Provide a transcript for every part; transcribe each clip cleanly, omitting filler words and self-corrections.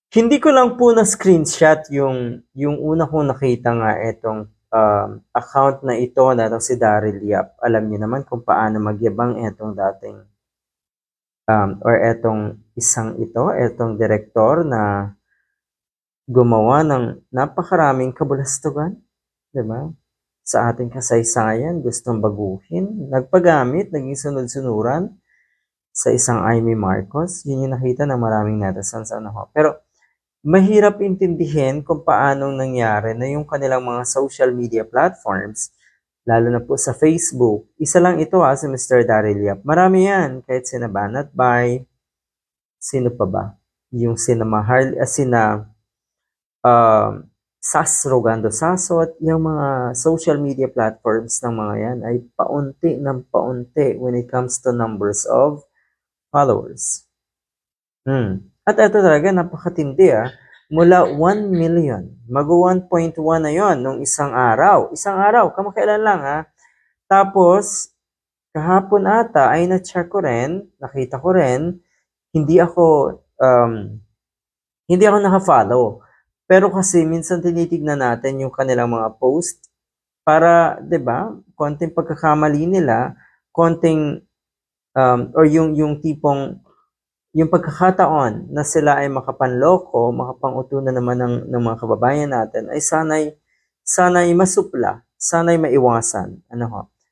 Hindi ko lang po na-screenshot yung una kong nakita nga itong account na ito na si Daryl Yap. Alam niyo naman kung paano magyabang itong dating or etong isang ito, etong direktor na gumawa ng napakaraming kabulastugan, di ba? Sa ating kasaysayan, gustong baguhin, nagpagamit, naging sunod-sunuran sa isang Amy Marcos. Yun yung nakita ng maraming netizens. Pero mahirap intindihin kung paanong nangyari na yung kanilang mga social media platforms, lalo na po sa Facebook. Isa lang ito si Mr. Daryl Yap. Marami yan, kahit sina Banat Bay, sino pa ba? Yung sina Sas Rogando Sasot, yung mga social media platforms ng mga yan ay paunti ng paunti when it comes to numbers of followers. At ito talaga, napakatindi Mula 1 million, mag-1.1 na yon nung isang araw. Isang araw, kamakailan lang Tapos, kahapon ata ay na-check ko rin, nakita ko rin, hindi ako naka-follow. Pero kasi minsan tinitignan natin yung kanilang mga post para, 'di ba, konting pagkakamali nila, konting or yung tipong yung pagkakataon na sila ay makapanloko, makapangutunan naman ng mga kababayan natin ay sanay masupla, sanay maiwasan.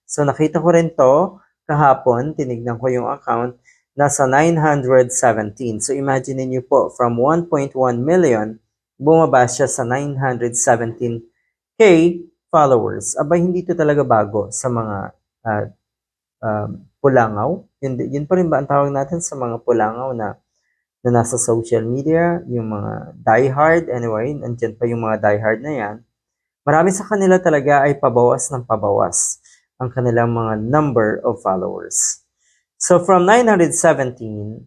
So nakita ko rin to kahapon, tinignan ko yung account, nasa 917. So imagine niyo po, from 1.1 million, bumaba siya sa 917K followers. Aba, hindi to talaga bago sa mga pulangaw. Yun pa rin ba ang tawag natin sa mga pulangaw na nasa social media, yung mga diehard, anyway, nandyan pa yung mga diehard na yan. Marami sa kanila talaga ay pabawas ng pabawas ang kanilang mga number of followers. So from 917,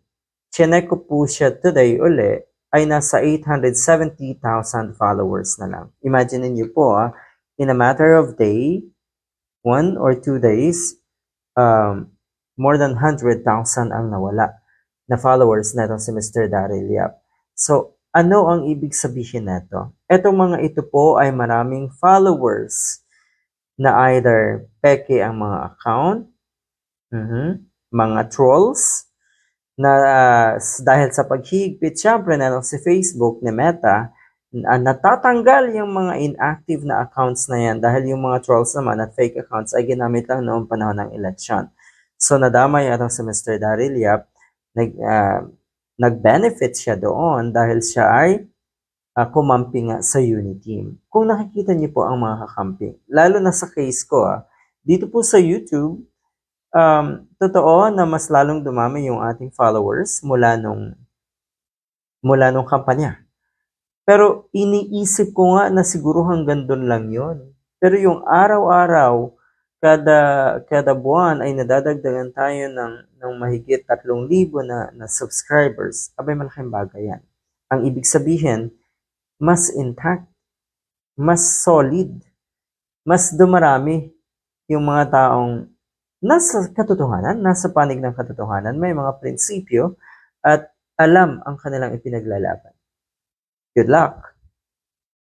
chinek ko po siya today uli, ay nasa 870,000 followers na lang. Imagine niyo po, in a matter of day, 1 or 2 days, more than 100,000 ang nawala na followers na si Mr. Daryl Yap. So, ano ang ibig sabihin nito? Etong mga ito po ay maraming followers na either peke ang mga account, mga trolls, na dahil sa paghigpit, syempre na si Facebook ni Meta, natatanggal yung mga inactive na accounts na yan dahil yung mga trolls naman at fake accounts ay ginamit lang noong panahon ng election. So nadamay atong si Mr. Daryl Yap, nag-benefit siya doon dahil siya ay kumampi nga sa Uniteam. Kung nakikita niyo po ang mga kakampi, lalo na sa case ko, dito po sa YouTube, totoo na mas lalong dumami yung ating followers mula nung kampanya. Pero iniisip ko nga na siguro hanggang doon lang yon. Pero yung araw-araw, kada buwan ay nadadagdagan tayo ng mahigit 3,000 na subscribers. Abay, malaking bagay yan. Ang ibig sabihin, mas intact, mas solid, mas dumarami yung mga taong nasa katotohanan, nasa panig ng katotohanan, may mga prinsipyo at alam ang kanilang ipinaglalaban. Good luck!